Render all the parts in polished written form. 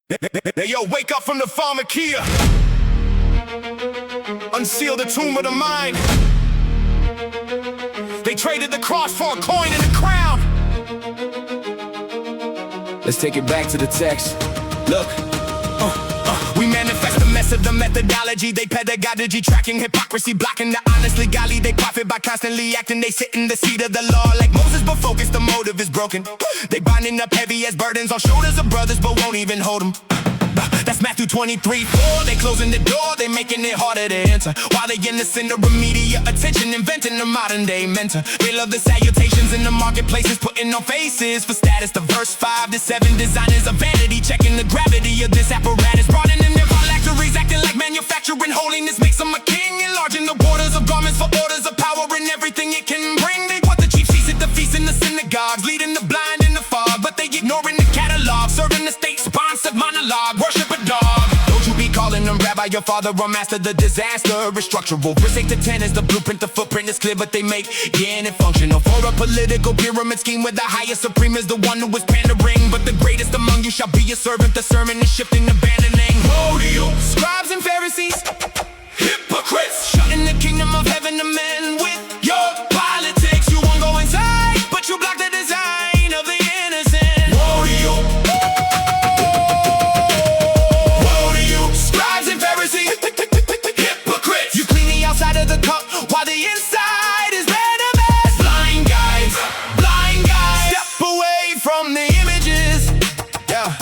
Hey, yo, wake up from the pharmakia. Unseal the tomb of the mind. They traded the cross for a coin and a crown. Let's take it back to the text. Look. We manifest the mess of the methodology. They pedagogy, tracking hypocrisy, blocking the honestly godly. They profit by constantly acting. They sit in the seat of the law like Moses, but focused, the motive is broken. They binding up heavy as burdens on shoulders of brothers, but won't even hold them. That's Matthew 23:4. They closing the door, they making it harder to enter. While they in the center of media attention, inventing a modern day mentor. They love the salutations in the marketplaces, putting on faces for status. The verse 5 to 7 designers of vanity, checking the gravity of this apparatus. Broadening their phylacteries, acting like manufacturing holiness makes them a king. Enlarging the borders of garments for orders of power and everything it can bring. They want the chief seats at the feast in the synagogues, leading the blind in the fog, but they ignoring the catalog, serving the state-sponsored monologue. Worship a dog. Don't you be calling them rabbi, your father or master. The disaster is structural. Verse 8 to 10 is the blueprint, the footprint is clear, but they make it functional for a political pyramid scheme where the highest supreme is the one who is pandering. But the greatest among you shall be a servant. The sermon is shifting, abandoning. Woe to you, scribes and Pharisees, hypocrites, shutting the kingdom of heaven to men with your politics. You won't go inside, but you block the design of the innocent. Woe to you. Woe to you, scribes and Pharisees, hypocrites. You clean the outside of the cup while the inside is venomous. Blind guides, blind guides. Step away from the images. Yeah.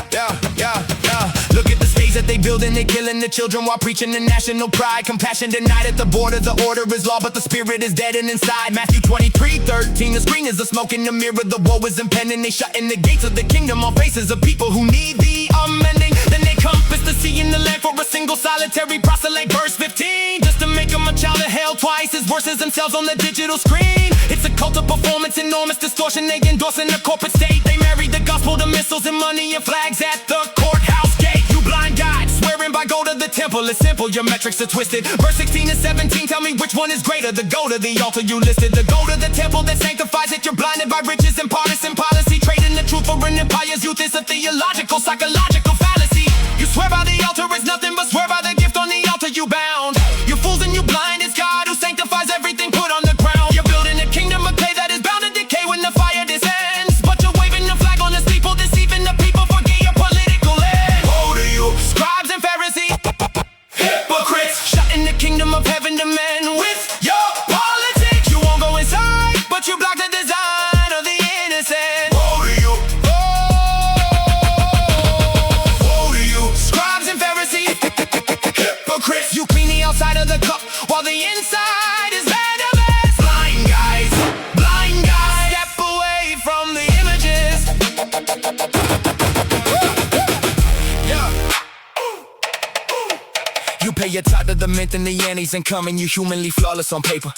Look at the stage that they build and they killing the children while preaching the national pride. Compassion denied at the border, the order is law, but the spirit is dead and inside. Matthew 23:13, the screen is a smoke in the mirror, the woe is impending. They shutting the gates of the kingdom on faces of people who need the amending. Then they compass the sea in the land for a single solitary proselyte. Verse 15, just to make them a child of hell twice as worse as themselves on the digital screen. It's a cult of performance, enormous distortion. They endorsing the corporate state. They married the gospel to missiles and money and flags at the courthouse gate. You blind guides, swearing by go to the temple. It's simple, your metrics are twisted. Verse 16 and 17, tell me which one is greater. The go to the altar you listed, the go to the temple that sanctifies it. You're blinded by riches and partisan policy, trading the truth for an empire's youth. Is a theological, psychological fallacy. You swear by the altar is nothing but swear by the gift on the altar you bound. You fools and you blind, it's God who sanctifies everything put on the ground. You're building a kingdom of clay that is bound to decay when the fire descends. But you're waving the flag on the steeple, deceiving the people, forget your political end. Woe to you, scribes and Pharisees, hypocrites, shutting the kingdom of heaven to men with your politics. You won't go inside, but you block the design of the innocent. Woe to you. Woe to you, scribes and Pharisees, hypocrites. You clean the outside of the cup while the inside is venomous. Blind guys, step away from the images. You pay your tithe to the mint and the annies and come and you humanly flawless on paper,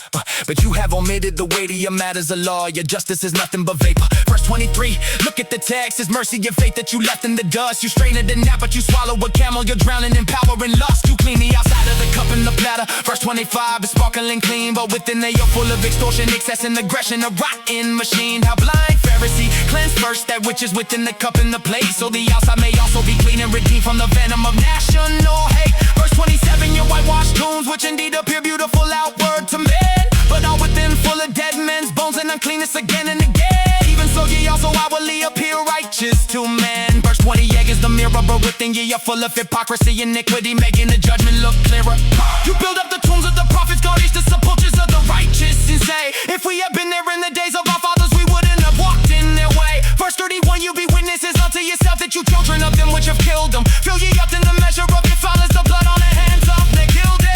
but you have omitted the weightier matters of law. Your justice is nothing but vapor. Verse 23, look at the text. It's mercy and faith that you left in the dust. You strain at the gnat but you swallow a camel. You're drowning in power and lust. You clean the outside of the cup and the platter. Verse 25 is sparkling clean, but within they are full of extortion, excess and aggression. A rotten machine. How blind Pharisee, cleanse first that which is within the cup and the plate, so the outside may also be clean and redeemed from the venom of national hate. Verse 27, your whitewashed tombs, which indeed appear beautiful outward to men, but all within full of dead men's bones and uncleanness again and again. Even so ye also outwardly appear righteous to men. Verse 28 is the mirror, but within ye are full of hypocrisy, iniquity, making the judgment look clearer. You build up the tombs of the prophets, garnish the sepulchres of the righteous, and say, if we had been there in the days of our fathers, we wouldn't have walked in their way. Verse 31, you be witnesses unto yourself that you children of them which have killed them. Fill ye up in the measure of your fathers, the blood on the hands of the guilty.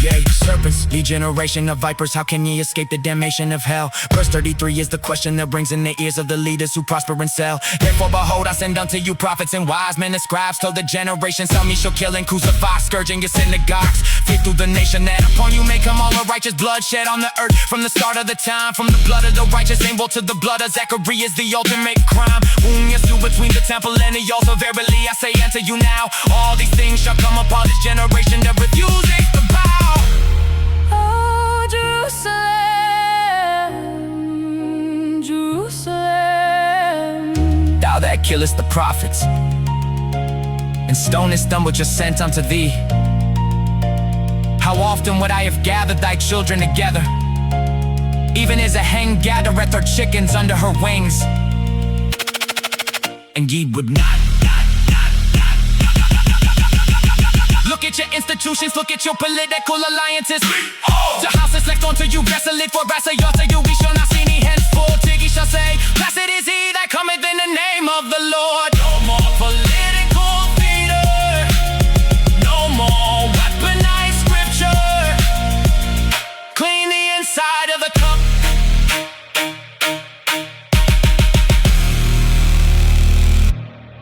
Yeah, serpents, ye generation of vipers, how can ye escape the damnation of hell? Verse 33 is the question that rings in the ears of the leaders who prosper and sell. Therefore behold, I send unto you prophets and wise men and scribes, till the generation some ye shall kill and crucify, scourging your synagogues. Fear through the nation that upon you may come all the righteous blood shed on the earth. From the start of the time, from the blood of the righteous Abel to the blood of Zachary is the ultimate crime. Wound Yeshua between the temple and the altar. Verily I say unto you now, all these things shall come upon this generation that refuses to bow. Oh, Jerusalem, Jerusalem, Thou that killest the prophets and stone is stone which is sent unto thee. How often would I have gathered thy children together, even as a hen gathereth her chickens under her wings, and ye would not. Look at your institutions, look at your political alliances. The house is left unto you, desolate for to you. We shall not see any henceforth. Tiggy shall say, blessed is he that cometh in the name of the Lord.